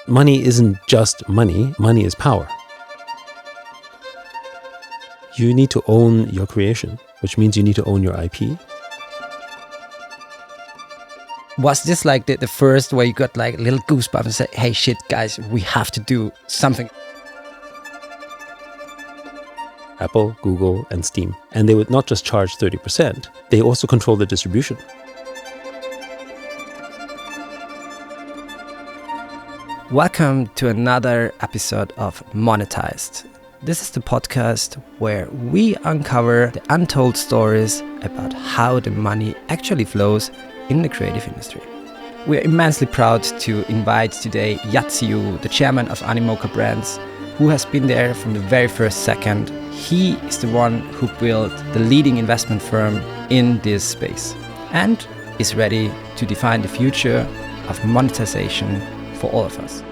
money isn't just money. Money is power. You need to own your creation, which means you need to own your IP. Was this like the first where you got like a little goosebumps and say, hey, shit, guys, we have to do something? Apple, Google, and Steam. And they would not just charge 30%, they also control the distribution. Welcome to another episode of Monetized. This is the podcast where we uncover the untold stories about how the money actually flows in the creative industry. We are immensely proud to invite today Yat Siu, the chairman of Animoca Brands, who has been there from the very first second. He is the one who built the leading investment firm in this space and is ready to define the future of monetization for all of us.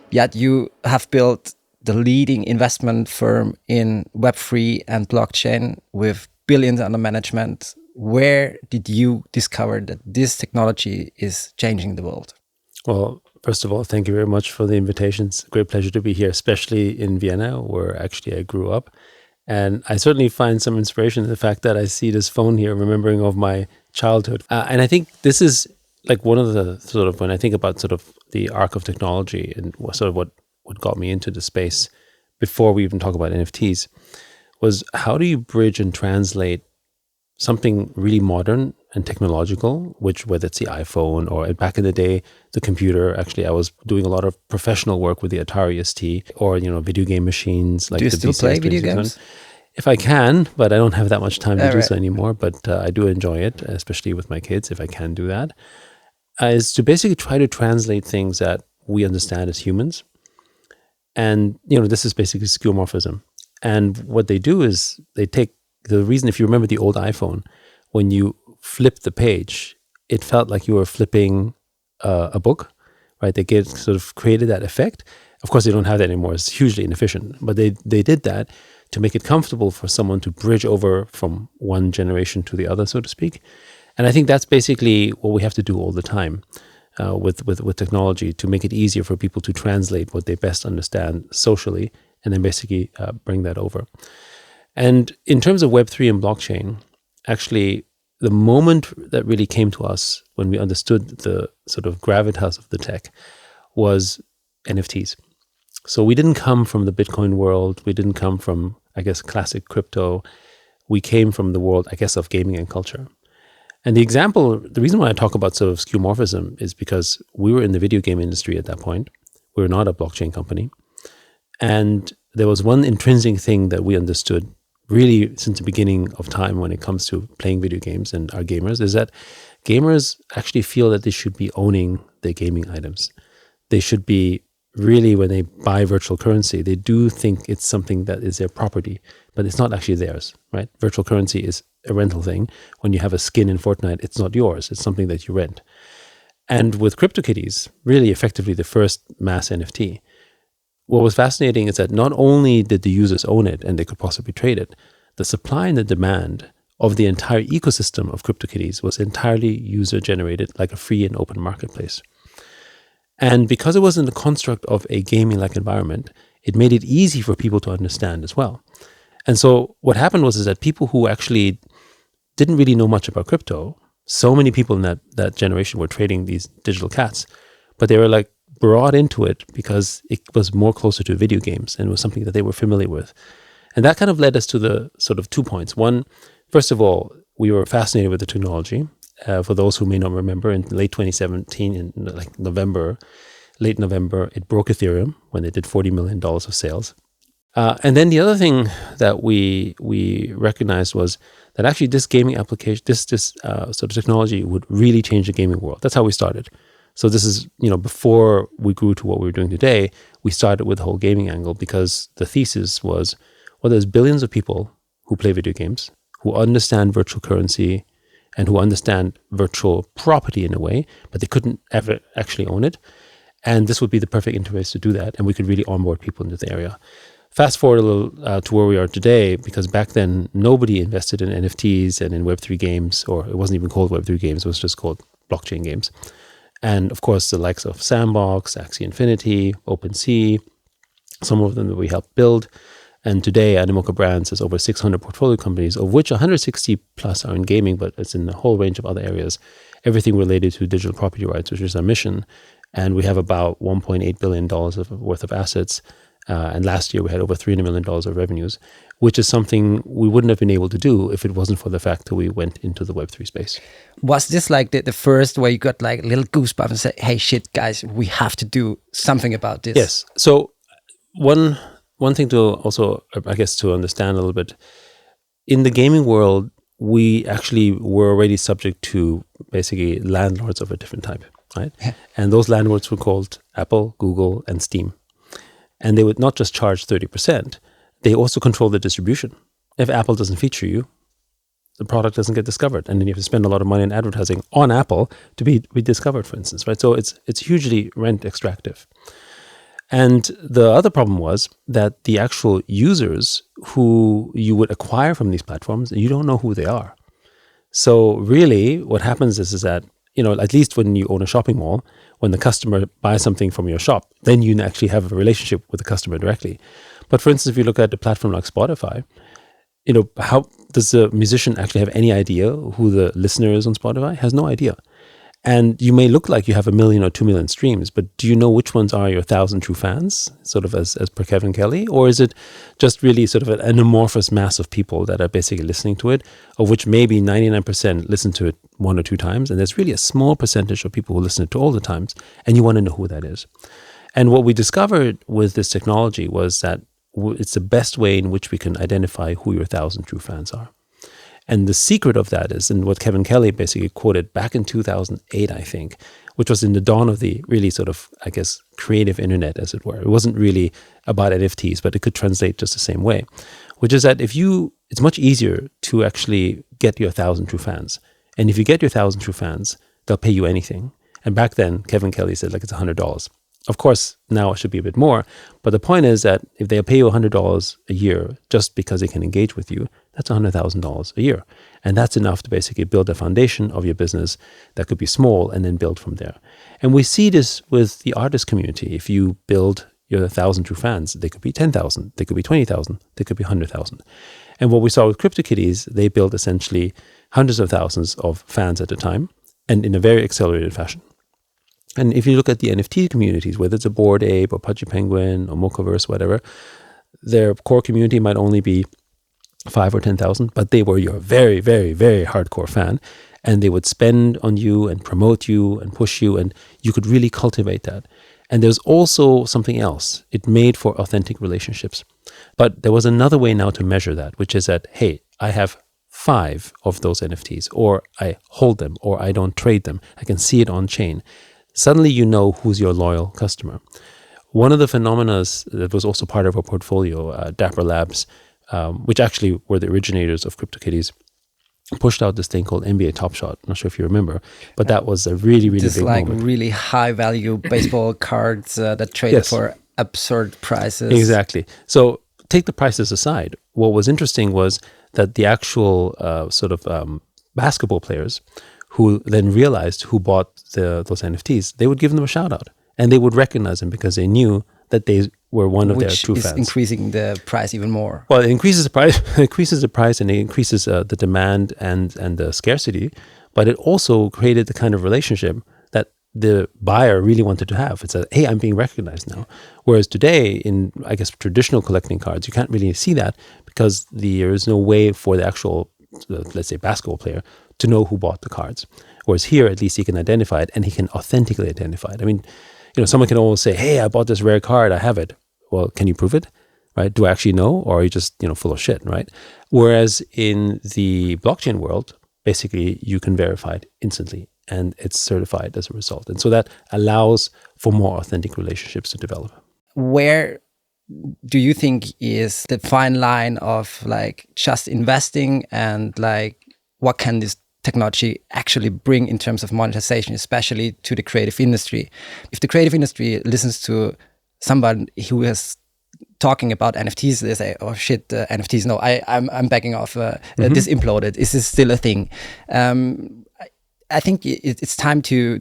Yet you have built the leading investment firm in Web3 and blockchain with billions under management. Where did you discover that this technology is changing the world? Well, first of all, thank you very much for the invitation. It's a great pleasure to be here, especially in Vienna, where actually I grew up. And I certainly find some inspiration in the fact that I see this phone here, remembering of my childhood. And I think this is like one of the sort of, when I think about sort of the arc of technology and sort of what got me into the space before we even talk about NFTs, was how do you bridge and translate something really modern and technological, which whether it's the iPhone or back in the day, the computer. Actually, I was doing a lot of professional work with the Atari ST or, video game machines. Like do you still play video games? If I can, but I don't have that much time to do so anymore. But I do enjoy it, especially with my kids, if I can do that. Is to basically try to translate things that we understand as humans. And, this is basically skeuomorphism. And what they do is they take the reason, if you remember the old iPhone, when you flip the page, it felt like you were flipping a book, right? They sort of created that effect. Of course, they don't have that anymore. It's hugely inefficient. But they did that to make it comfortable for someone to bridge over from one generation to the other, so to speak. And I think that's basically what we have to do all the time with technology, to make it easier for people to translate what they best understand socially and then basically bring that over. And in terms of Web3 and blockchain, actually, the moment that really came to us when we understood the sort of gravitas of the tech was NFTs. So we didn't come from the Bitcoin world. We didn't come from, I guess, classic crypto. We came from the world, I guess, of gaming and culture. And the reason why I talk about sort of skeuomorphism is because we were in the video game industry at that point. We were not a blockchain company. And there was one intrinsic thing that we understood really since the beginning of time when it comes to playing video games and our gamers, is that gamers actually feel that they should be owning their gaming items. They should be really, when they buy virtual currency, they do think it's something that is their property, but it's not actually theirs, right? Virtual currency is a rental thing. When you have a skin in Fortnite, it's not yours. It's something that you rent. And with CryptoKitties, really effectively the first mass NFT, what was fascinating is that not only did the users own it and they could possibly trade it, the supply and the demand of the entire ecosystem of CryptoKitties was entirely user-generated, like a free and open marketplace. And because it was in the construct of a gaming-like environment, it made it easy for people to understand as well. And so what happened was that people who actually didn't really know much about crypto, so many people in that generation were trading these digital cats, but they were like brought into it because it was more closer to video games and it was something that they were familiar with. And that kind of led us to the sort of 2 points. One, first of all, we were fascinated with the technology. For those who may not remember, in late 2017, in like late November, it broke Ethereum when they did $40 million of sales. And then the other thing that we recognized was that actually this gaming application, this sort of technology would really change the gaming world. That's how we started. So this is, before we grew to what we're doing today, we started with the whole gaming angle because the thesis was, well, there's billions of people who play video games, who understand virtual currency and who understand virtual property in a way, but they couldn't ever actually own it. And this would be the perfect interface to do that. And we could really onboard people into the area. Fast forward a little to where we are today, because back then nobody invested in NFTs and in Web3 games, or it wasn't even called Web3 games, it was just called blockchain games. And of course, the likes of Sandbox, Axie Infinity, OpenSea, some of them that we helped build. And today, Animoca Brands has over 600 portfolio companies, of which 160 plus are in gaming, but it's in a whole range of other areas. Everything related to digital property rights, which is our mission. And we have about $1.8 billion worth of assets. And last year, we had over $300 million of revenues, which is something we wouldn't have been able to do if it wasn't for the fact that we went into the Web3 space. Was this like the first where you got like little goosebumps and said, hey, shit, guys, we have to do something about this? Yes. So one thing to also, I guess, to understand a little bit, in the gaming world, we actually were already subject to basically landlords of a different type, right? And those landlords were called Apple, Google, and Steam. And they would not just charge 30%, they also control the distribution. If Apple doesn't feature you, the product doesn't get discovered. And then you have to spend a lot of money in advertising on Apple to be discovered, for instance, right? So it's hugely rent extractive. And the other problem was that the actual users who you would acquire from these platforms, you don't know who they are. So really what happens is that, at least when you own a shopping mall, when the customer buys something from your shop, then you actually have a relationship with the customer directly. But for instance, if you look at a platform like Spotify, how does the musician actually have any idea who the listener is on Spotify? Has no idea. And you may look like you have 1 million or 2 million streams, but do you know which ones are your 1,000 true fans, sort of as per Kevin Kelly? Or is it just really sort of an amorphous mass of people that are basically listening to it, of which maybe 99% listen to it 1 or 2 times, and there's really a small percentage of people who listen to it all the times, and you want to know who that is. And what we discovered with this technology was that it's the best way in which we can identify who your 1,000 true fans are. And the secret of that is, and what Kevin Kelly basically quoted back in 2008, I think, which was in the dawn of the really sort of, I guess, creative internet, as it were. It wasn't really about NFTs, but it could translate just the same way, which is that it's much easier to actually get your 1,000 true fans. And if you get your 1,000 true fans, they'll pay you anything. And back then, Kevin Kelly said like it's $100. Of course, now it should be a bit more. But the point is that if they'll pay you $100 a year just because they can engage with you, that's $100,000 a year. And that's enough to basically build a foundation of your business that could be small and then build from there. And we see this with the artist community. If you build your 1,000 true fans, they could be 10,000, they could be 20,000, they could be 100,000. And what we saw with CryptoKitties, they built essentially hundreds of thousands of fans at a time and in a very accelerated fashion. And if you look at the NFT communities, whether it's a Bored Ape or Pudgy Penguin or Mochaverse, whatever, their core community might only be 5 or 10,000, but they were your very, very, very hardcore fan. And they would spend on you and promote you and push you, and you could really cultivate that. And there's also something else. It made for authentic relationships. But there was another way now to measure that, which is that, hey, I have 5 of those NFTs, or I hold them, or I don't trade them. I can see it on chain. Suddenly you know who's your loyal customer. One of the phenomena that was also part of our portfolio, Dapper Labs, which actually were the originators of CryptoKitties, pushed out this thing called NBA Top Shot. I'm not sure if you remember, but that was a really, really big moment. Like really high value baseball cards that traded for absurd prices. Exactly. So take the prices aside. What was interesting was that the actual basketball players who then realized who bought those NFTs, they would give them a shout out and they would recognize them because they knew that they were one of their true fans. Which is increasing the price even more. Well, it increases the price, and it increases the demand and the scarcity, but it also created the kind of relationship that the buyer really wanted to have. It's hey, I'm being recognized now. Whereas today, in, I guess, traditional collecting cards, you can't really see that because there is no way for the actual, let's say, basketball player to know who bought the cards. Whereas here, at least he can identify it and he can authentically identify it. I mean, someone can always say, hey, I bought this rare card, I have it. Well, can you prove it? Right? Do I actually know? Or are you just, full of shit, right? Whereas in the blockchain world, basically you can verify it instantly and it's certified as a result. And so that allows for more authentic relationships to develop. Where do you think is the fine line of like just investing and like what can this technology actually bring in terms of monetization, especially to the creative industry? If the creative industry listens to someone who is talking about NFTs, they say, "Oh shit, NFTs! No, I'm backing off. This imploded. Is this still a thing?" I think it's time to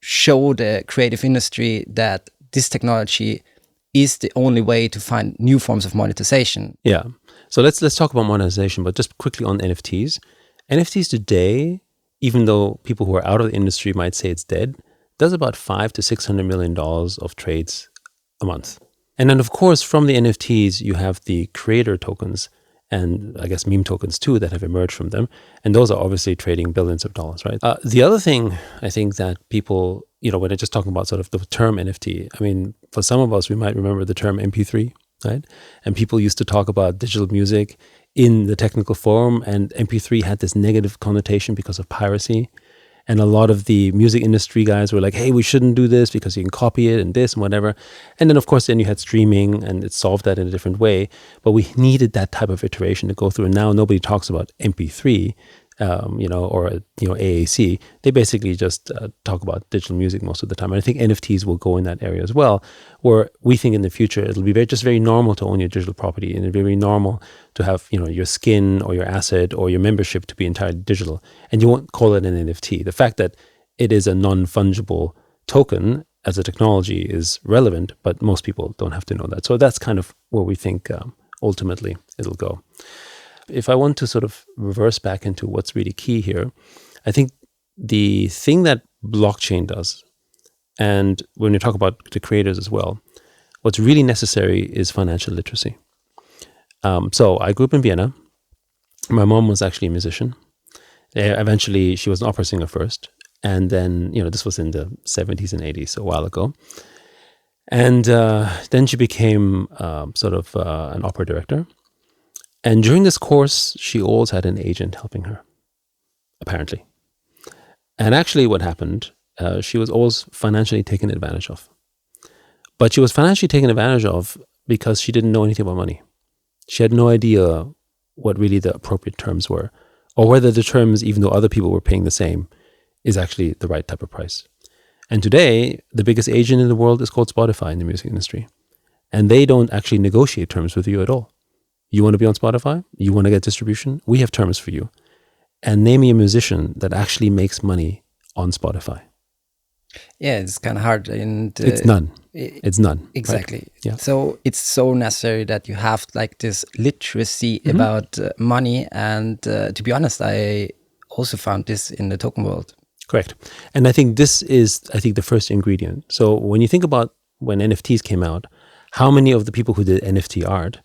show the creative industry that this technology is the only way to find new forms of monetization. Yeah. So let's talk about monetization, but just quickly on NFTs. NFTs today, even though people who are out of the industry might say it's dead, does about $500 to $600 million of trades a month. And then, of course, from the NFTs, you have the creator tokens and I guess meme tokens too that have emerged from them. And those are obviously trading billions of dollars, right? The other thing I think that people, when they're just talking about sort of the term NFT, I mean, for some of us, we might remember the term MP3, right? And people used to talk about digital music in the technical form, and MP3 had this negative connotation because of piracy. And a lot of the music industry guys were like, hey, we shouldn't do this because you can copy it and this and whatever. And then, of course, then you had streaming and it solved that in a different way. But we needed that type of iteration to go through. And now nobody talks about MP3, or AAC. They basically just talk about digital music most of the time. And I think NFTs will go in that area as well, where we think in the future it'll be very normal to own your digital property, and it'll be very normal to have your skin or your asset or your membership to be entirely digital, and you won't call it an NFT. The fact that it is a non-fungible token as a technology is relevant, but most people don't have to know that. So that's kind of where we think ultimately it'll go. If I want to sort of reverse back into what's really key here, I think the thing that blockchain does, and when you talk about the creators as well, what's really necessary is financial literacy. So I grew up in Vienna. My mom was actually a musician. Eventually, she was an opera singer first. And then, this was in the 70s and 80s, so a while ago. And then she became an opera director. And during this course, she always had an agent helping her, apparently. And actually what happened, she was always financially taken advantage of. But she was financially taken advantage of because she didn't know anything about money. She had no idea what really the appropriate terms were, or whether the terms, even though other people were paying the same, is actually the right type of price. And today, the biggest agent in the world is called Spotify in the music industry. And they don't actually negotiate terms with you at all. You want to be on Spotify? You want to get distribution? We have terms for you. And name me a musician that actually makes money on Spotify. Yeah, it's kind of hard. It's none. It's none. Exactly. Right? Yeah. So it's so necessary that you have like this literacy about money. And to be honest, I also found this in the token world. Correct. And I think this is, the first ingredient. So when you think about when NFTs came out, how many of the people who did NFT art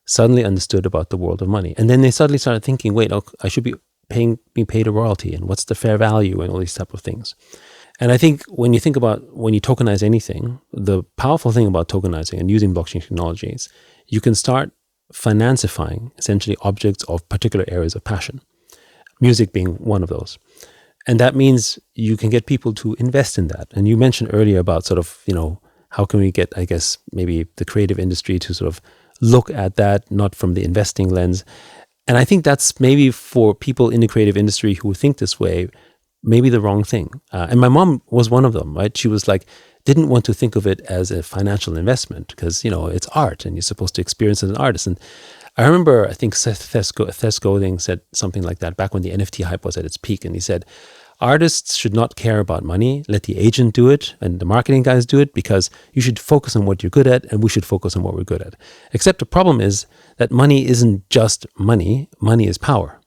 suddenly understood about the world of money? And then they suddenly started thinking, wait, I should be being paid a royalty, and what's the fair value and all these type of things. And I think when you think about when you tokenize anything, the powerful thing about tokenizing and using blockchain technologies, you can start financifying essentially objects of particular areas of passion, music being one of those. And that means you can get people to invest in that. And you mentioned earlier about sort of, how can we get, I guess, maybe the creative industry to sort of look at that, not from the investing lens. And I think that's maybe for people in the creative industry who think this way, maybe the wrong thing. And my mom was one of them, right? She was like, didn't want to think of it as a financial investment because, it's art and you're supposed to experience it as an artist. And I remember, I think Seth Godin said something like that back when the NFT hype was at its peak. And he said, artists should not care about money. Let the agent do it and the marketing guys do it, because you should focus on what you're good at and we should focus on what we're good at. Except the problem is that money isn't just money. Money is power.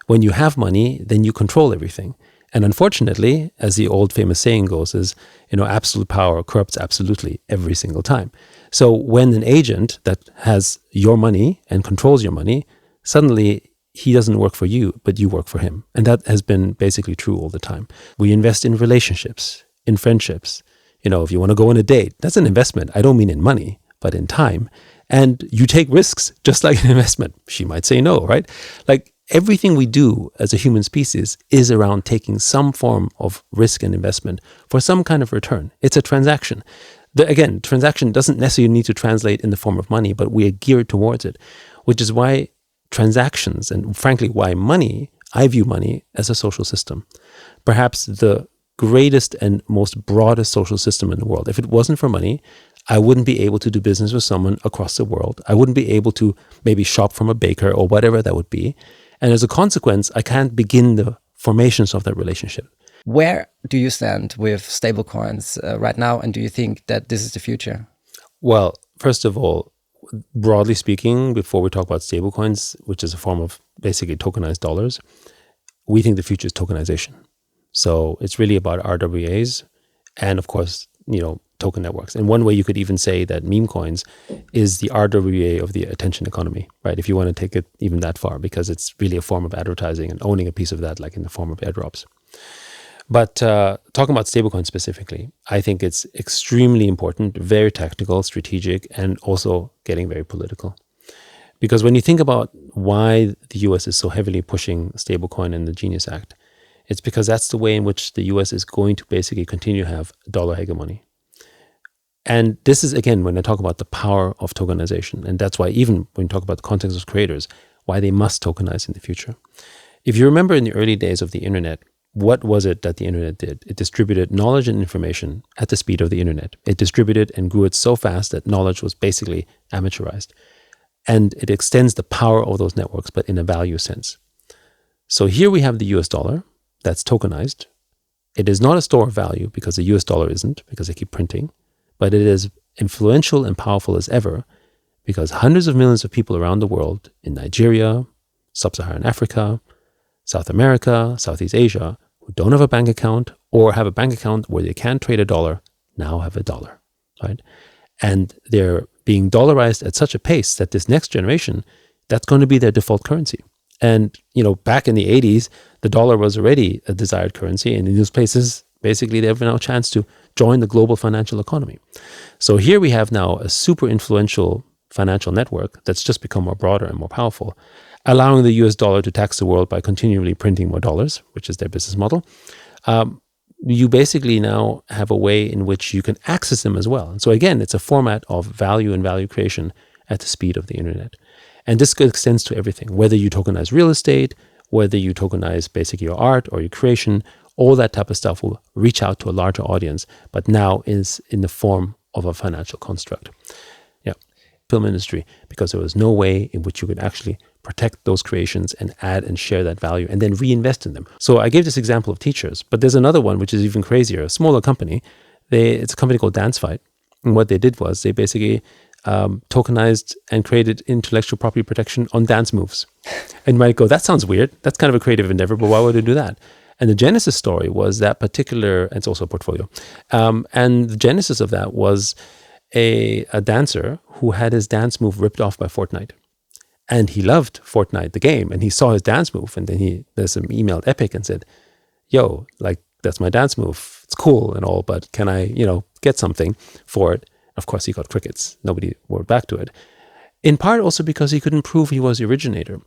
When you have money, then you control everything. And unfortunately, as the old famous saying goes, is, absolute power corrupts absolutely every single time. So when an agent that has your money and controls your money, suddenly he doesn't work for you, but you work for him. And that has been basically true all the time. We invest in relationships, in friendships. If you want to go on a date, that's an investment. I don't mean in money, but in time. And you take risks just like an investment. She might say no, right? Like everything we do as a human species is around taking some form of risk and investment for some kind of return. It's a transaction. Again, transaction doesn't necessarily need to translate in the form of money, but we are geared towards it, which is why transactions, and frankly, why I view money as a social system. Perhaps the greatest and most broadest social system in the world. If it wasn't for money, I wouldn't be able to do business with someone across the world. I wouldn't be able to maybe shop from a baker or whatever that would be. And as a consequence, I can't begin the formations of that relationship. Where do you stand with stablecoins right now, and do you think that this is the future? Well, first of all, broadly speaking, before we talk about stablecoins, which is a form of basically tokenized dollars, we think the future is tokenization. So it's really about RWAs and, of course, token networks. And one way you could even say that meme coins is the RWA of the attention economy, right? If you want to take it even that far, because it's really a form of advertising and owning a piece of that, like in the form of airdrops. But talking about stablecoins specifically, I think it's extremely important, very tactical, strategic, and also getting very political. Because when you think about why the US is so heavily pushing stablecoin and the Genius Act, it's because that's the way in which the US is going to basically continue to have dollar hegemony. And this is, again, when I talk about the power of tokenization. And that's why even when you talk about the context of creators, why they must tokenize in the future. If you remember in the early days of the internet, what was it that the internet did? It distributed knowledge and information at the speed of the internet. It distributed and grew it so fast that knowledge was basically amateurized. And it extends the power of those networks, but in a value sense. So here we have the US dollar that's tokenized. It is not a store of value because the US dollar isn't, because they keep printing, but it is influential and powerful as ever because hundreds of millions of people around the world in Nigeria, Sub-Saharan Africa, South America, Southeast Asia, who don't have a bank account or have a bank account where they can't trade a dollar, now have a dollar, right? And they're being dollarized at such a pace that this next generation, that's going to be their default currency. And, back in the 80s, the dollar was already a desired currency. And in those places, basically, they have now a chance to join the global financial economy. So here we have now a super influential financial network that's just become more broader and more powerful, allowing the US dollar to tax the world by continually printing more dollars, which is their business model. You basically now have a way in which you can access them as well. And so again, it's a format of value and value creation at the speed of the internet. And this extends to everything, whether you tokenize real estate, whether you tokenize basically your art or your creation, all that type of stuff will reach out to a larger audience, but now is in the form of a financial construct. Yeah, film industry, because there was no way in which you could actually protect those creations and add and share that value and then reinvest in them. So I gave this example of teachers, but there's another one which is even crazier, a smaller company. It's a company called Dance Fight. And what they did was they basically tokenized and created intellectual property protection on dance moves. And you might go, that sounds weird. That's kind of a creative endeavor, but why would they do that? And the genesis story was that particular, and it's also a portfolio, and the genesis of that was a dancer who had his dance move ripped off by Fortnite. And he loved Fortnite, the game, and he saw his dance move, and then he emailed Epic and said, yo, that's my dance move. It's cool and all, but can I, get something for it? Of course, he got crickets. Nobody wrote back to it. In part also because he couldn't prove he was the originator.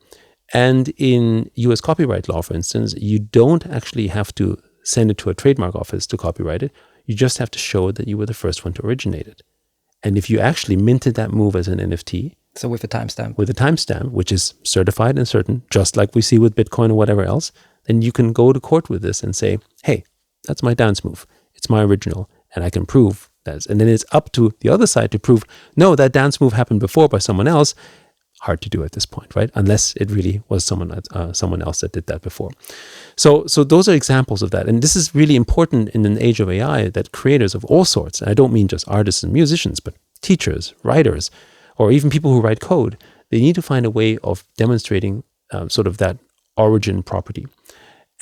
And in US copyright law, for instance, you don't actually have to send it to a trademark office to copyright it. You just have to show that you were the first one to originate it. And if you actually minted that move as an NFT, so with a timestamp. With a timestamp, which is certified and certain, just like we see with Bitcoin or whatever else, then you can go to court with this and say, hey, that's my dance move. It's my original, and I can prove that. And then it's up to the other side to prove, no, that dance move happened before by someone else. Hard to do at this point, right? Unless it really was someone else that did that before. So those are examples of that. And this is really important in an age of AI, that creators of all sorts, and I don't mean just artists and musicians, but teachers, writers, or even people who write code, they need to find a way of demonstrating sort of that origin property.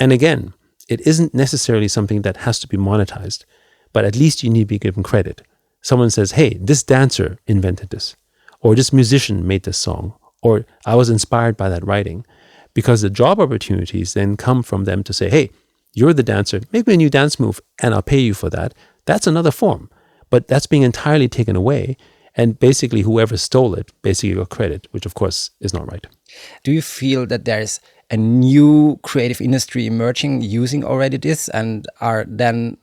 And again, it isn't necessarily something that has to be monetized, but at least you need to be given credit. Someone says, hey, this dancer invented this, or this musician made this song, or I was inspired by that writing, because the job opportunities then come from them to say, hey, you're the dancer, make me a new dance move, and I'll pay you for that. That's another form, but that's being entirely taken away. And basically, whoever stole it basically got credit, which of course is not right. Do you feel that there's a new creative industry emerging using already this, and are then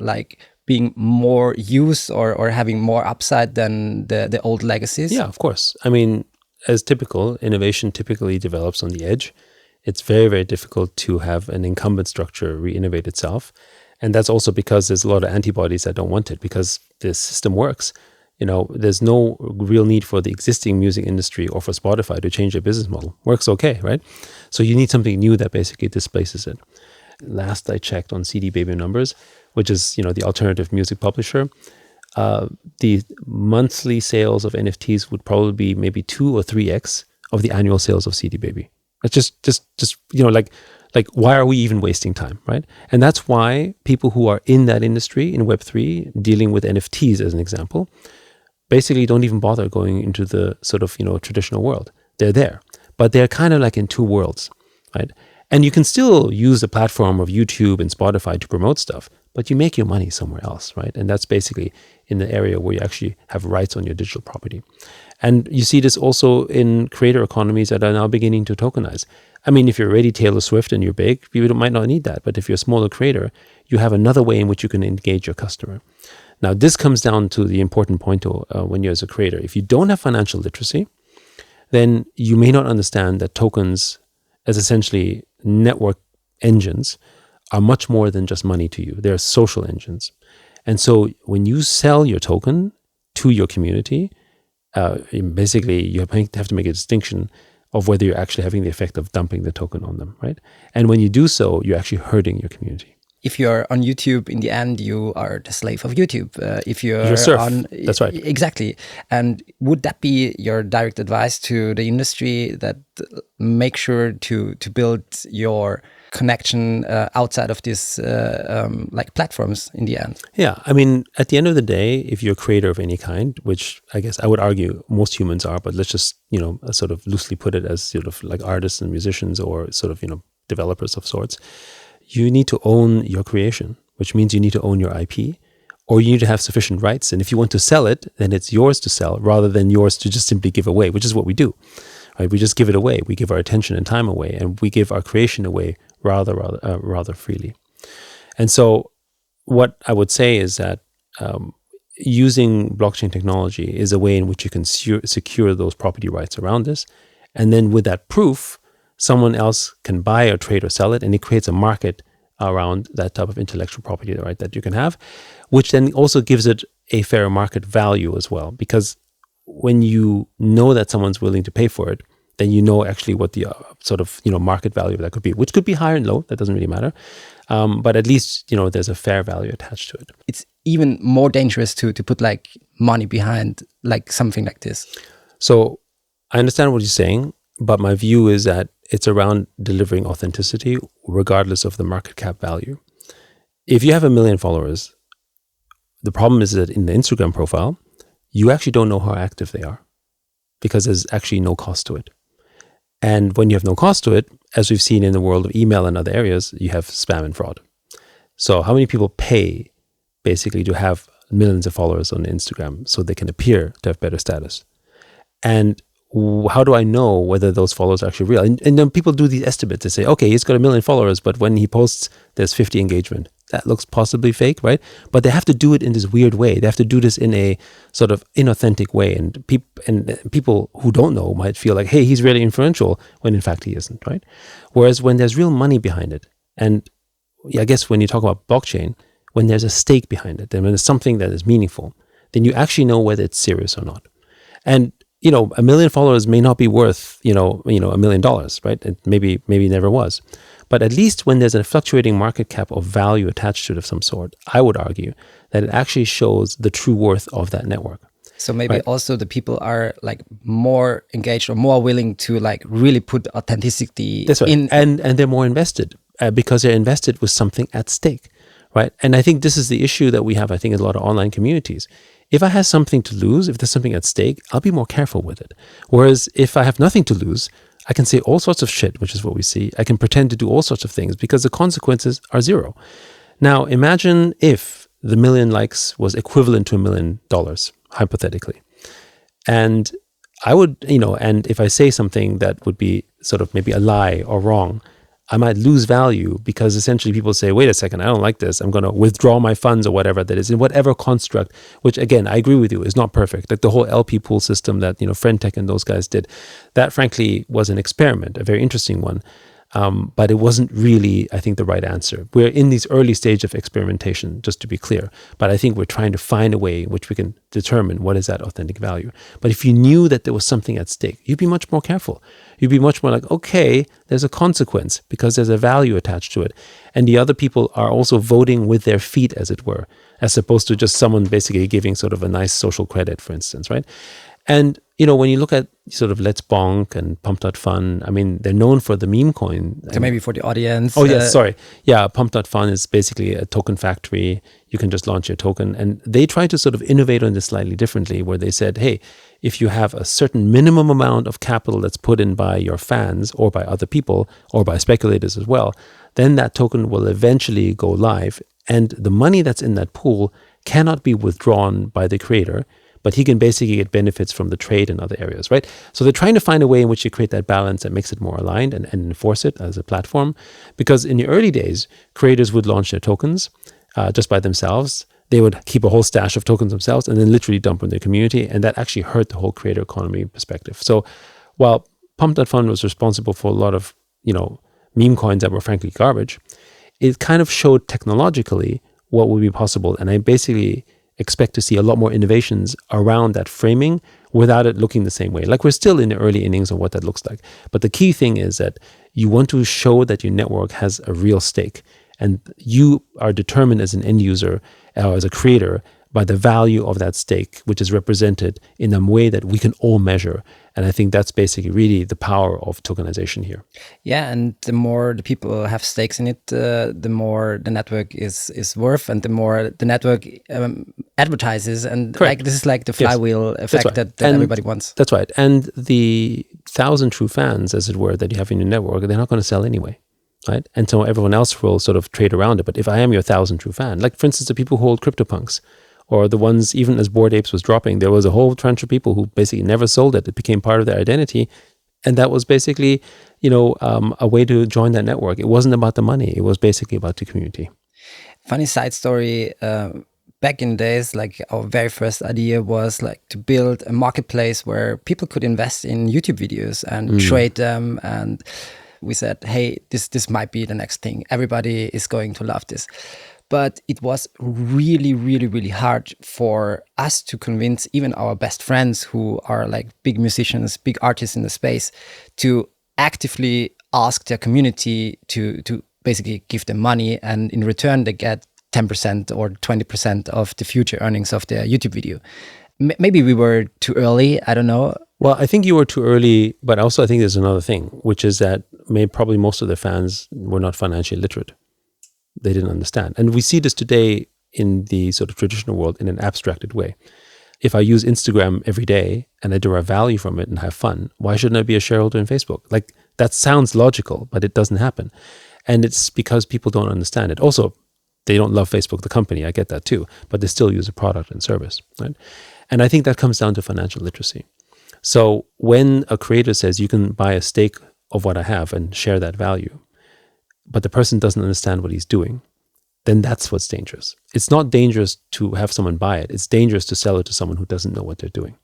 being more used or having more upside than the old legacies? Yeah, of course. I mean, as typical, innovation typically develops on the edge. It's very, very difficult to have an incumbent structure re-innovate itself. And that's also because there's a lot of antibodies that don't want it, because the system works. There's no real need for the existing music industry or for Spotify to change their business model. Works okay, right? So you need something new that basically displaces it. last I checked on CD Baby numbers, which is, the alternative music publisher, the monthly sales of NFTs would probably be maybe 2 or 3x of the annual sales of CD Baby. It's just like why are we even wasting time, right? And that's why people who are in that industry, in Web3, dealing with NFTs as an example, basically don't even bother going into the sort of, traditional world. They're there, but they're kind of like in two worlds, right? And you can still use the platform of YouTube and Spotify to promote stuff, but you make your money somewhere else, right? And that's basically in the area where you actually have rights on your digital property. And you see this also in creator economies that are now beginning to tokenize. I mean, if you're already Taylor Swift and you're big, you might not need that. But if you're a smaller creator, you have another way in which you can engage your customer. Now, this comes down to the important point when you're as a creator. If you don't have financial literacy, then you may not understand that tokens as essentially network engines are much more than just money to you. They're social engines. And so when you sell your token to your community, basically you have to make a distinction of whether you're actually having the effect of dumping the token on them, right? And when you do so, you're actually hurting your community. If you're on YouTube, in the end, you are the slave of YouTube. If you're serf. on, that's right, exactly. And would that be your direct advice to the industry, that make sure to build your connection outside of these like platforms in the end? Yeah, I mean, at the end of the day, if you're a creator of any kind, which I guess I would argue most humans are, but let's just sort of loosely put it as sort of like artists and musicians or sort of developers of sorts. You need to own your creation, which means you need to own your IP, or you need to have sufficient rights. And if you want to sell it, then it's yours to sell rather than yours to just simply give away, which is what we do, right? We just give it away. We give our attention and time away, and we give our creation away rather freely. And so what I would say is that using blockchain technology is a way in which you can secure those property rights around this. And then with that proof, someone else can buy or trade or sell it, and it creates a market around that type of intellectual property, right, that you can have, which then also gives it a fair market value as well. Because when you know that someone's willing to pay for it, then you know actually what the sort of market value of that could be, which could be higher and low. That doesn't really matter, but at least there's a fair value attached to it. It's even more dangerous to put like money behind like something like this. So I understand what you're saying, but my view is that it's around delivering authenticity regardless of the market cap value. If you have 1 million followers, the problem is that in the Instagram profile, you actually don't know how active they are because there's actually no cost to it. And when you have no cost to it, as we've seen in the world of email and other areas, you have spam and fraud. So how many people pay basically to have millions of followers on Instagram so they can appear to have better status? And how do I know whether those followers are actually real? And then people do these estimates. They say, okay, he's got 1 million followers, but when he posts, there's 50 engagement. That looks possibly fake, right? But they have to do it in this weird way. They have to do this in a sort of inauthentic way. And people who don't know might feel like, hey, he's really influential, when in fact he isn't, right? Whereas when there's real money behind it, and I guess when you talk about blockchain, when there's a stake behind it, then when there's something that is meaningful, then you actually know whether it's serious or not. And 1 million followers may not be worth, $1 million, right? It maybe never was. But at least when there's a fluctuating market cap of value attached to it of some sort, I would argue that it actually shows the true worth of that network. So maybe also the people are like more engaged or more willing to like really put authenticity in. And they're more invested because they're invested with something at stake, right? And I think this is the issue that we have, I think, in a lot of online communities. If I have something to lose, if there's something at stake, I'll be more careful with it. Whereas if I have nothing to lose, I can say all sorts of shit, which is what we see. I can pretend to do all sorts of things because the consequences are zero. Now, imagine if the 1 million likes was equivalent to $1 million, hypothetically. And I would, and if I say something that would be sort of maybe a lie or wrong, I might lose value because essentially people say, wait a second, I don't like this. I'm going to withdraw my funds or whatever that is in whatever construct, which again, I agree with you, is not perfect. Like the whole LP pool system that, Friendtech and those guys did, that frankly was an experiment, a very interesting one. But it wasn't really, I think, the right answer. We're in these early stage of experimentation, just to be clear. But I think we're trying to find a way in which we can determine what is that authentic value. But if you knew that there was something at stake, you'd be much more careful. You'd be much more like, okay, there's a consequence because there's a value attached to it. And the other people are also voting with their feet, as it were, as opposed to just someone basically giving sort of a nice social credit, for instance, right? And, when you look at sort of Let's Bonk and Pump.fun, I mean, they're known for the meme coin. So maybe for the audience. Oh, yes, sorry. Yeah, Pump.fun is basically a token factory. You can just launch your token. And they try to sort of innovate on this slightly differently, where they said, hey, if you have a certain minimum amount of capital that's put in by your fans or by other people or by speculators as well, then that token will eventually go live. And the money that's in that pool cannot be withdrawn by the creator, but he can basically get benefits from the trade in other areas, right? So they're trying to find a way in which you create that balance that makes it more aligned and enforce it as a platform. Because in the early days, creators would launch their tokens just by themselves. They would keep a whole stash of tokens themselves and then literally dump in their community. And that actually hurt the whole creator economy perspective. So while Pump.fun was responsible for a lot of, meme coins that were frankly garbage, it kind of showed technologically what would be possible. And I basically expect to see a lot more innovations around that framing without it looking the same way. Like, we're still in the early innings of what that looks like. But the key thing is that you want to show that your network has a real stake, and you are determined as an end user or as a creator by the value of that stake, which is represented in a way that we can all measure. And I think that's basically really the power of tokenization here. Yeah, and the more the people have stakes in it, the more the network is worth, and the more the network advertises. And Correct. like this is like the flywheel effect right. that everybody wants. That's right. And the 1,000 true fans, as it were, that you have in your network, they're not going to sell anyway. Right? And so everyone else will sort of trade around it. But if I am your 1,000 true fan, like for instance, the people who hold CryptoPunks, or the ones, even as Bored Apes was dropping, there was a whole bunch of people who basically never sold it. It became part of their identity. And that was basically, a way to join that network. It wasn't about the money. It was basically about the community. Funny side story. Back in the days, like our very first idea was like to build a marketplace where people could invest in YouTube videos and trade them. And we said, hey, this might be the next thing. Everybody is going to love this. But it was really, really, really hard for us to convince even our best friends who are like big musicians, big artists in the space, to actively ask their community to basically give them money. And in return, they get 10% or 20% of the future earnings of their YouTube video. Maybe we were too early. I don't know. Well, I think you were too early, but also I think there's another thing, which is that probably most of their fans were not financially literate. They didn't understand. And we see this today in the sort of traditional world in an abstracted way. If I use Instagram every day and I derive value from it and have fun, why shouldn't I be a shareholder in Facebook? Like, that sounds logical, but it doesn't happen. And it's because people don't understand it. Also, they don't love Facebook, the company. I get that too, but they still use a product and service, right? And I think that comes down to financial literacy. So when a creator says you can buy a stake of what I have and share that value, but the person doesn't understand what he's doing, then that's what's dangerous. It's not dangerous to have someone buy it. It's dangerous to sell it to someone who doesn't know what they're doing.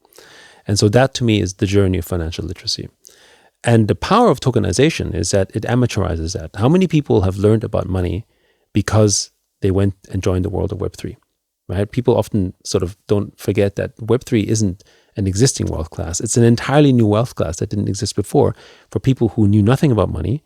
And so that to me is the journey of financial literacy. And the power of tokenization is that it amateurizes that. How many people have learned about money because they went and joined the world of Web3, right? People often sort of don't forget that Web3 isn't an existing wealth class. It's an entirely new wealth class that didn't exist before for people who knew nothing about money,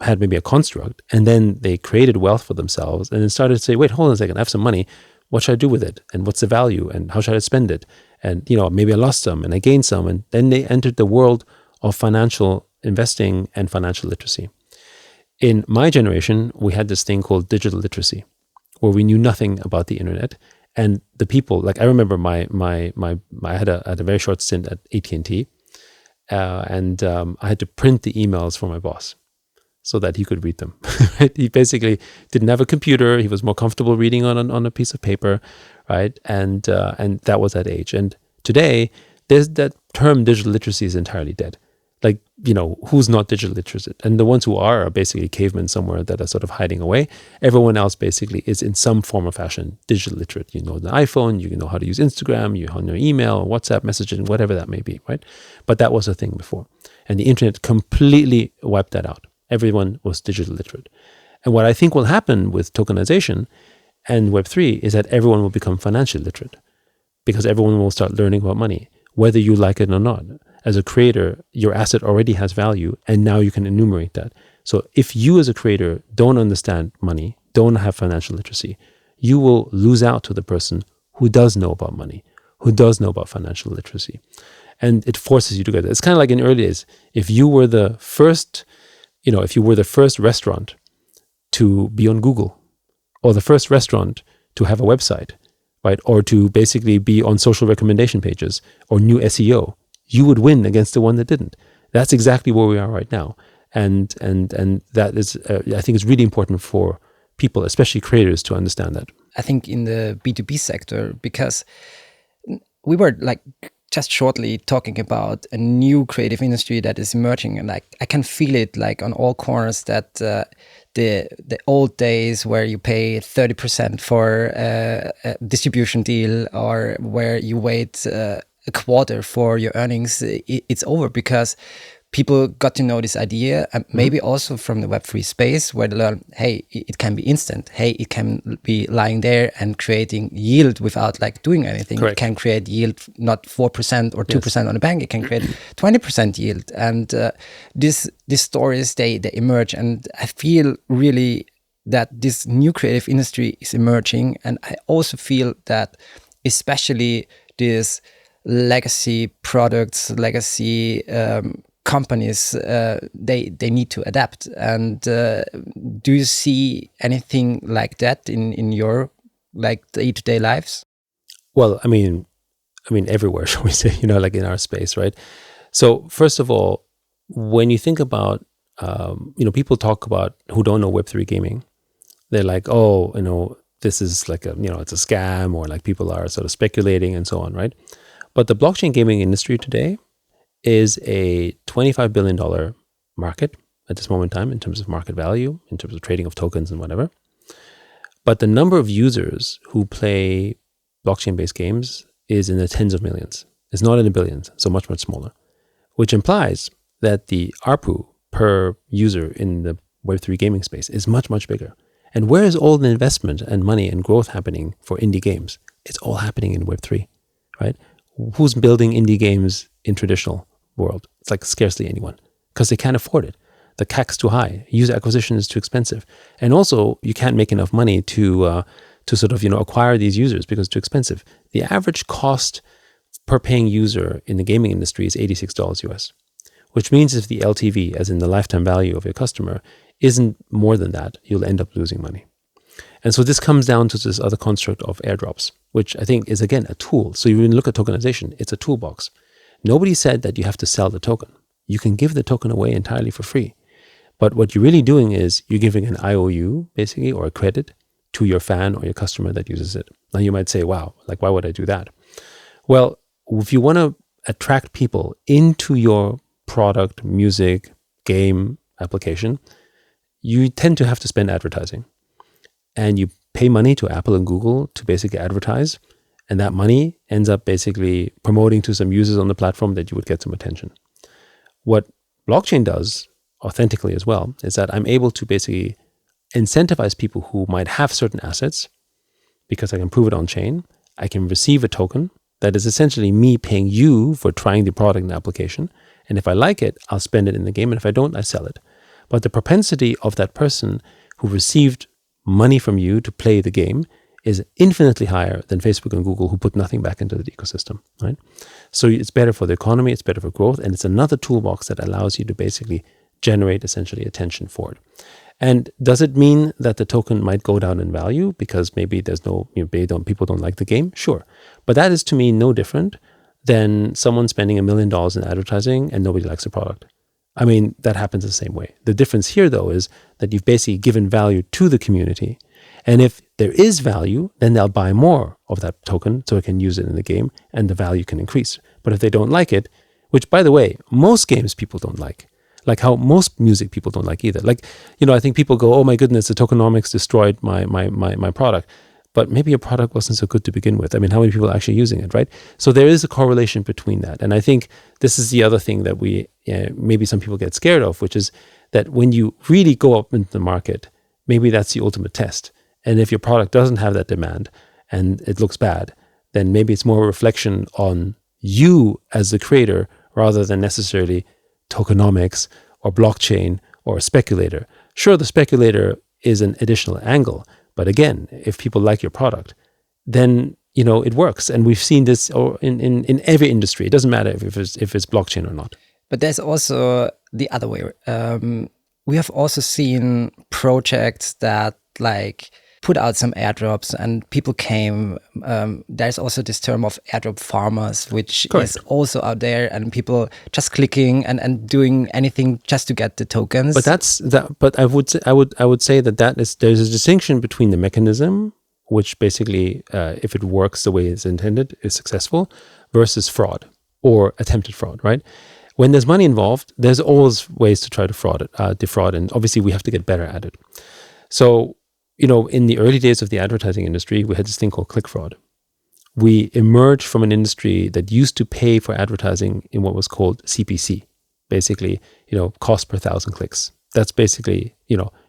had maybe a construct, and then they created wealth for themselves and then started to say, wait, hold on a second, I have some money. What should I do with it? And what's the value? And how should I spend it? And, maybe I lost some and I gained some. And then they entered the world of financial investing and financial literacy. In my generation, we had this thing called digital literacy, where we knew nothing about the internet. And the people, like I remember I had a very short stint at AT&T, and I had to print the emails for my boss so that he could read them. He basically didn't have a computer. He was more comfortable reading on a piece of paper, right? And that was that age. And today, there's that term digital literacy is entirely dead. Like, who's not digital literate? And the ones who are basically cavemen somewhere that are sort of hiding away. Everyone else basically is in some form or fashion digital literate. You know the iPhone, you know how to use Instagram, you know email, WhatsApp messaging, whatever that may be, right? But that was a thing before. And the internet completely wiped that out. Everyone was digital literate. And what I think will happen with tokenization and Web3 is that everyone will become financially literate because everyone will start learning about money, whether you like it or not. As a creator, your asset already has value, and now you can enumerate that. So if you as a creator don't understand money, don't have financial literacy, you will lose out to the person who does know about money, who does know about financial literacy. And it forces you to get it. It's kind of like in early days, if you were the first restaurant to be on Google, or the first restaurant to have a website, right? Or to basically be on social recommendation pages or new SEO, you would win against the one that didn't. That's exactly where we are right now. And that is, I think it's really important for people, especially creators, to understand that. I think in the B2B sector, because we were like just shortly talking about a new creative industry that is emerging, and like I can feel it like on all corners that the old days where you pay 30% for a distribution deal, or where you wait a quarter for your earnings, it's over, because people got to know this idea, and maybe also from the Web3 space, where they learn, hey, it can be instant. Hey, it can be lying there and creating yield without like doing anything. Correct. It can create yield, not 4% or 2% on the bank. It can create 20% yield. And these stories, they emerge. And I feel really that this new creative industry is emerging. And I also feel that especially these legacy products, legacy companies, they need to adapt. And do you see anything like that in your like day-to-day lives? Well, I mean everywhere, shall we say, like in our space, right? So first of all, when you think about, people talk about who don't know Web3 gaming, they're like, oh, this is like it's a scam, or like people are sort of speculating and so on, right? But the blockchain gaming industry today is a $25 billion market at this moment in time in terms of market value, in terms of trading of tokens and whatever. But the number of users who play blockchain-based games is in the tens of millions. It's not in the billions, so much, much smaller, which implies that the ARPU per user in the Web3 gaming space is much, much bigger. And where is all the investment and money and growth happening for indie games? It's all happening in Web3, right? Who's building indie games in traditional world? It's like scarcely anyone, because they can't afford it. The CAC's too high. User acquisition is too expensive. And also you can't make enough money to sort of, acquire these users because it's too expensive. The average cost per paying user in the gaming industry is $86 US, which means if the LTV, as in the lifetime value of your customer, isn't more than that, you'll end up losing money. And so this comes down to this other construct of airdrops, which I think is, again, a tool. So you look at tokenization, it's a toolbox. Nobody said that you have to sell the token. You can give the token away entirely for free. But what you're really doing is you're giving an IOU, basically, or a credit to your fan or your customer that uses it. Now you might say, wow, like why would I do that? Well, if you want to attract people into your product, music, game, application, you tend to have to spend advertising. And you pay money to Apple and Google to basically advertise. And that money ends up basically promoting to some users on the platform that you would get some attention. What blockchain does authentically as well is that I'm able to basically incentivize people who might have certain assets, because I can prove it on chain. I can receive a token that is essentially me paying you for trying the product and application. And if I like it, I'll spend it in the game. And if I don't, I sell it. But the propensity of that person who received money from you to play the game is infinitely higher than Facebook and Google, who put nothing back into the ecosystem, right? So it's better for the economy, it's better for growth, and it's another toolbox that allows you to basically generate essentially attention for it. And does it mean that the token might go down in value because maybe there's no, people don't like the game? Sure. But that is to me no different than someone spending $1 million in advertising and nobody likes the product. I mean, that happens the same way. The difference here, though, is that you've basically given value to the community. And if there is value, then they'll buy more of that token so it can use it in the game and the value can increase. But if they don't like it, which, by the way, most games people don't like how most music people don't like either. I think people go, oh my goodness, the tokenomics destroyed my product. But maybe your product wasn't so good to begin with. I mean, how many people are actually using it, right? So there is a correlation between that. And I think this is the other thing that maybe some people get scared of, which is that when you really go up into the market, maybe that's the ultimate test. And if your product doesn't have that demand and it looks bad, then maybe it's more a reflection on you as the creator rather than necessarily tokenomics or blockchain or a speculator. Sure, the speculator is an additional angle, but again, if people like your product, then it works. And we've seen this in every industry. It doesn't matter if it's blockchain or not. But there's also the other way. We have also seen projects that like put out some airdrops and people came. There's also this term of airdrop farmers, which Correct. is also out there, and people just clicking and doing anything just to get the tokens. But that's that. But I would say there's a distinction between the mechanism, which basically, if it works the way it's intended, is successful, versus fraud or attempted fraud, right? When there's money involved, there's always ways to try to defraud, and obviously we have to get better at it. So, in the early days of the advertising industry, we had this thing called click fraud. We emerged from an industry that used to pay for advertising in what was called CPC, basically, cost per 1,000 clicks. That's basically,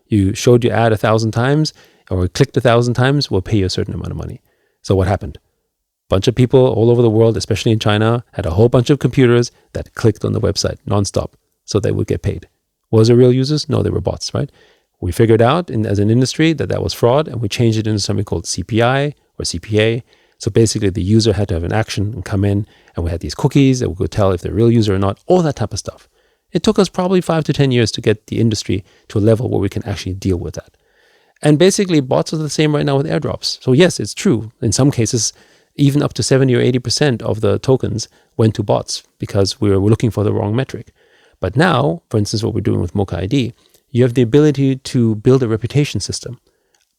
you showed your ad 1,000 times or clicked 1,000 times, we'll pay you a certain amount of money. So what happened? Bunch of people all over the world, especially in China, had a whole bunch of computers that clicked on the website nonstop, so they would get paid. Was it real users? No, they were bots, right? We figured out as an industry that was fraud, and we changed it into something called CPI or CPA. So basically, the user had to have an action and come in, and we had these cookies that we could tell if they're a real user or not, all that type of stuff. It took us probably 5 to 10 years to get the industry to a level where we can actually deal with that. And basically, bots are the same right now with airdrops. So yes, it's true. In some cases, even up to 70 or 80% of the tokens went to bots because we were looking for the wrong metric. But now, for instance, what we're doing with Mocha ID, you have the ability to build a reputation system.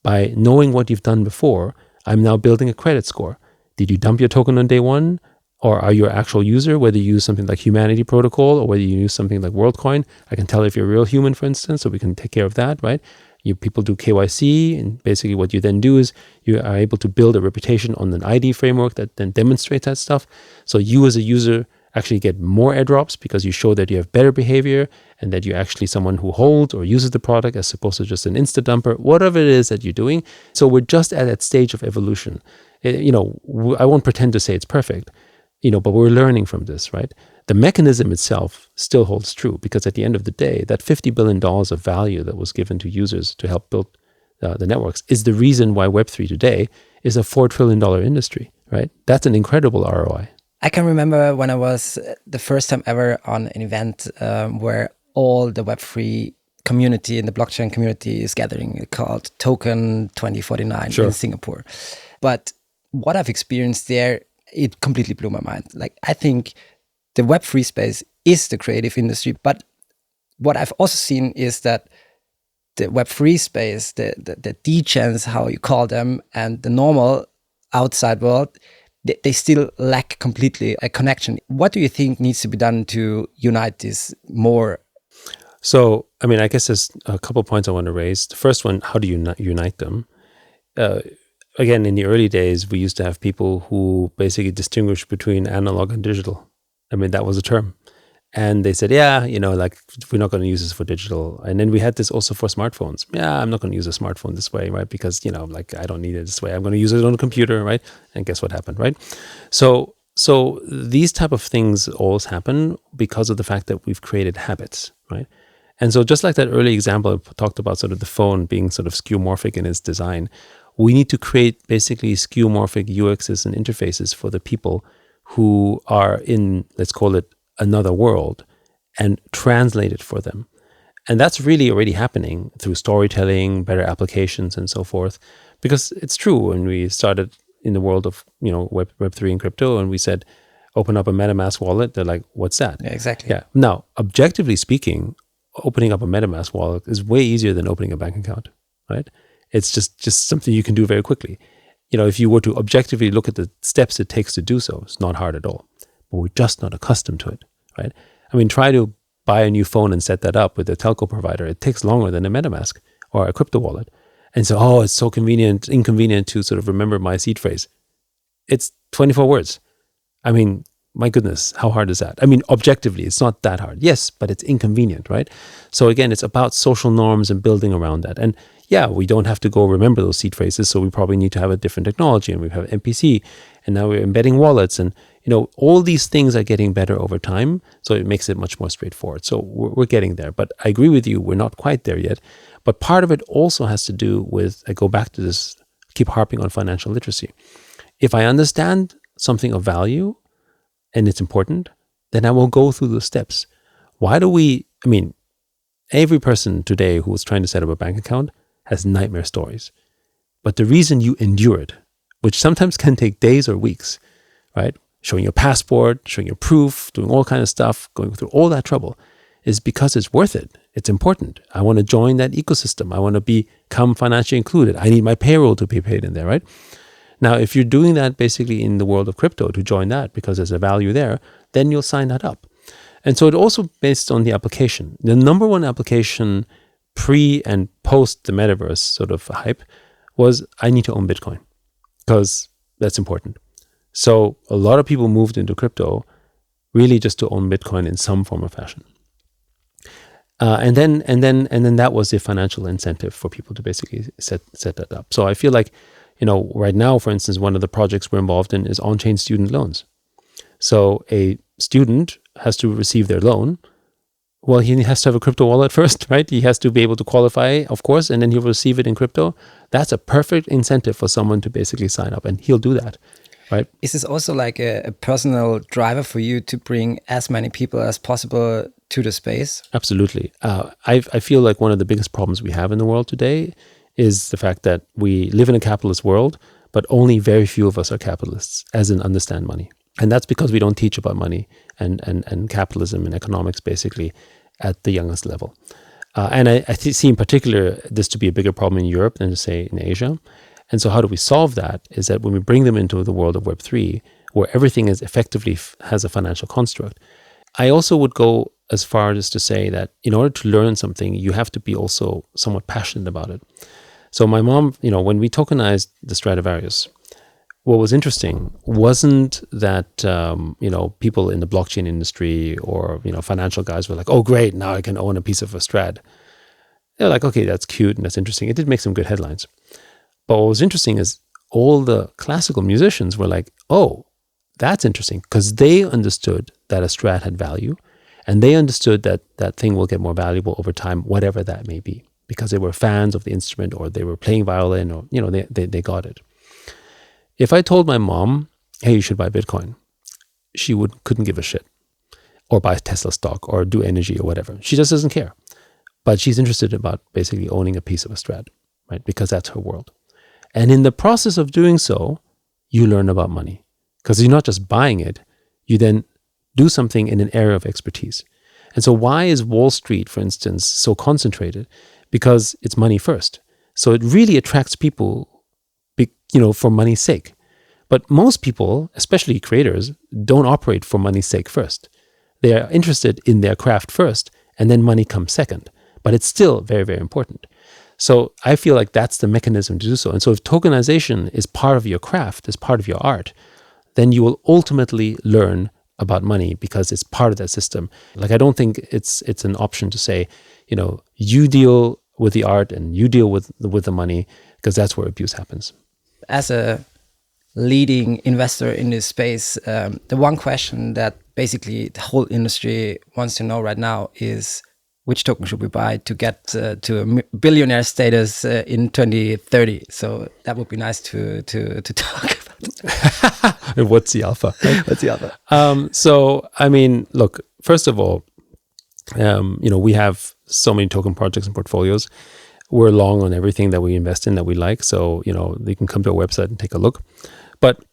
By knowing what you've done before, I'm now building a credit score. Did you dump your token on day one? Or are you an actual user, whether you use something like Humanity Protocol or whether you use something like WorldCoin? I can tell if you're a real human, for instance, so we can take care of that, right? People do KYC, and basically what you then do is you are able to build a reputation on an ID framework that then demonstrates that stuff. So you as a user actually get more airdrops because you show that you have better behavior and that you're actually someone who holds or uses the product as opposed to just an Insta dumper, whatever it is that you're doing. So we're just at that stage of evolution. I won't pretend to say it's perfect, but we're learning from this, right? The mechanism itself still holds true because at the end of the day, that $50 billion of value that was given to users to help build the networks is the reason why Web3 today is a $4 trillion industry, right? That's an incredible ROI. I can remember when I was the first time ever on an event where all the Web3 community and the blockchain community is gathering called Token 2049 in Singapore. But what I've experienced there, it completely blew my mind. Like, I think the Web3 space is the creative industry, but what I've also seen is that the Web3 space, the degens, how you call them, and the normal outside world, they still lack completely a connection. What do you think needs to be done to unite this more? So, I guess there's a couple of points I want to raise. The first one, how do you unite them? Again, in the early days, we used to have people who basically distinguished between analog and digital. That was a term. And they said, we're not going to use this for digital. And then we had this also for smartphones. Yeah, I'm not going to use a smartphone this way, right? Because, I don't need it this way. I'm going to use it on a computer, right? And guess what happened, right? So these type of things always happen because of the fact that we've created habits, right? And so just like that early example I talked about sort of the phone being sort of skeuomorphic in its design, we need to create basically skeuomorphic UXs and interfaces for the people who are in, let's call it, another world, and translate it for them. And that's really already happening through storytelling, better applications, and so forth. Because it's true, when we started in the world of Web3 and crypto, and we said, open up a MetaMask wallet, they're like, what's that? Yeah, exactly. Yeah. Now, objectively speaking, opening up a MetaMask wallet is way easier than opening a bank account, right? It's just something you can do very quickly. If you were to objectively look at the steps it takes to do so, it's not hard at all. But we're just not accustomed to it, right? Try to buy a new phone and set that up with a telco provider. It takes longer than a MetaMask or a crypto wallet. And so, it's so inconvenient to sort of remember my seed phrase. It's 24 words. my goodness, how hard is that? I mean, objectively, it's not that hard. Yes, but it's inconvenient, right? So again, it's about social norms and building around that. And yeah, we don't have to go remember those seed phrases. So we probably need to have a different technology, and we have MPC, and now we're embedding wallets, and all these things are getting better over time. So it makes it much more straightforward. So we're getting there. But I agree with you, we're not quite there yet. But part of it also has to do with, I go back to this, keep harping on financial literacy. If I understand something of value, and it's important, then I will go through the steps. Every person today who is trying to set up a bank account has nightmare stories. But the reason you endure it, which sometimes can take days or weeks, right? Showing your passport, showing your proof, doing all kind of stuff, going through all that trouble, is because it's worth it. It's important. I want to join that ecosystem. I want to become financially included. I need my payroll to be paid in there, right? Now, if you're doing that basically in the world of crypto to join that because there's a value there, then you'll sign that up. And so it also based on the application. The number one application pre and post the metaverse sort of hype was, I need to own Bitcoin because that's important. So a lot of people moved into crypto really just to own Bitcoin in some form or fashion. And then that was the financial incentive for people to basically set that up. So I feel like, right now, for instance, one of the projects we're involved in is on-chain student loans. So a student has to receive their loan. Well, he has to have a crypto wallet first, right? He has to be able to qualify, of course, and then he'll receive it in crypto. That's a perfect incentive for someone to basically sign up, and he'll do that, right? Is this also like a personal driver for you to bring as many people as possible to the space? Absolutely. I feel like one of the biggest problems we have in the world today is the fact that we live in a capitalist world, but only very few of us are capitalists, as in understand money. And that's because we don't teach about money and capitalism and economics basically at the youngest level. And I see in particular this to be a bigger problem in Europe than, say, in Asia. And so how do we solve that is that when we bring them into the world of Web3, where everything is effectively has a financial construct, I also would go as far as to say that in order to learn something, you have to be also somewhat passionate about it. So my mom, when we tokenized the Stradivarius, what was interesting wasn't that, people in the blockchain industry or, financial guys were like, oh, great, now I can own a piece of a Strad. They're like, okay, that's cute and that's interesting. It did make some good headlines. But what was interesting is all the classical musicians were like, oh, that's interesting, because they understood that a Strad had value, and they understood that that thing will get more valuable over time, whatever that may be, because they were fans of the instrument, or they were playing violin, or they got it. If I told my mom, hey, you should buy Bitcoin, she couldn't give a shit, or buy Tesla stock, or do energy, or whatever. She just doesn't care. But she's interested about basically owning a piece of a Strad, right? Because that's her world. And in the process of doing so, you learn about money, because you're not just buying it, you then do something in an area of expertise. And so why is Wall Street, for instance, so concentrated? Because it's money first. So it really attracts people, for money's sake. But most people, especially creators, don't operate for money's sake first. They are interested in their craft first, and then money comes second. But it's still very, very important. So I feel like that's the mechanism to do so. And so if tokenization is part of your craft, is part of your art, then you will ultimately learn about money because it's part of that system. Like, I don't think it's an option to say, you deal with the art and you deal with the money, because that's where abuse happens. As a leading investor in this space, the one question that basically the whole industry wants to know right now is, which token should we buy to get to a billionaire status in 2030? So that would be nice to talk about. What's the alpha? Right? What's the alpha? So, look, first of all, we have so many token projects and portfolios. We're long on everything that we invest in that we like. So, they can come to our website and take a look. But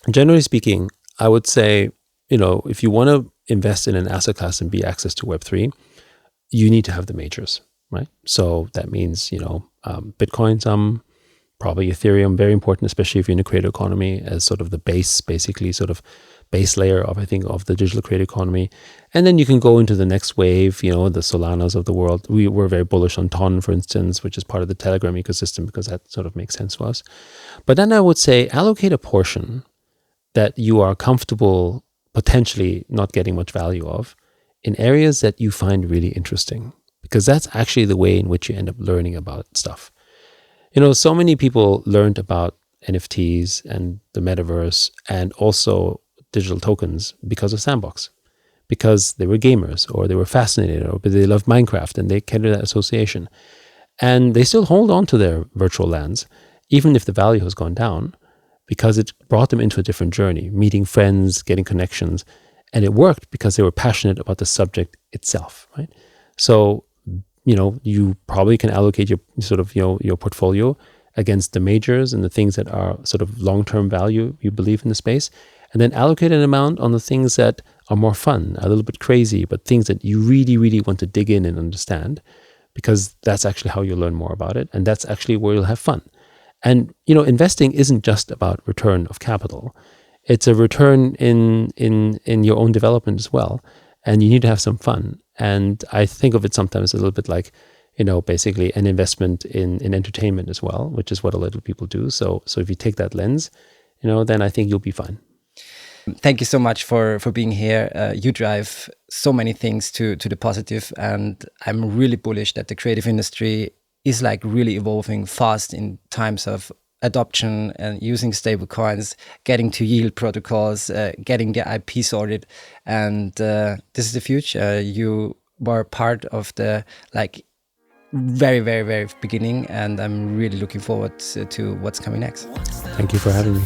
generally speaking, I would say, if you want to invest in an asset class and be access to Web3, you need to have the majors, right? So that means, Bitcoin, probably Ethereum, very important, especially if you're in the creator economy, as sort of the base, basically sort of base layer of the digital creator economy. And then you can go into the next wave, the Solanas of the world. We're very bullish on Ton, for instance, which is part of the Telegram ecosystem, because that sort of makes sense to us. But then I would say allocate a portion that you are comfortable potentially not getting much value of in areas that you find really interesting, because that's actually the way in which you end up learning about stuff. So many people learned about NFTs and the metaverse and also digital tokens because of Sandbox, because they were gamers or they were fascinated or they loved Minecraft and they carried that association. And they still hold on to their virtual lands, even if the value has gone down, because it brought them into a different journey, meeting friends, getting connections. And it worked because they were passionate about the subject itself, right? So, you probably can allocate your sort of, your portfolio against the majors and the things that are sort of long-term value you believe in the space, and then allocate an amount on the things that are more fun, a little bit crazy, but things that you really, really want to dig in and understand, because that's actually how you'll learn more about it. And that's actually where you'll have fun. And, investing isn't just about return of capital. It's a return in your own development as well. And you need to have some fun. And I think of it sometimes a little bit like, basically an investment in entertainment as well, which is what a lot of people do. So if you take that lens, then I think you'll be fine. Thank you so much for being here. You drive so many things to the positive, and I'm really bullish that the creative industry is like really evolving fast in times of adoption and using stable coins, getting to yield protocols, getting the IP sorted, and this is the future. You were part of the very, very, very beginning, and I'm really looking forward to what's coming next. Thank you for having me.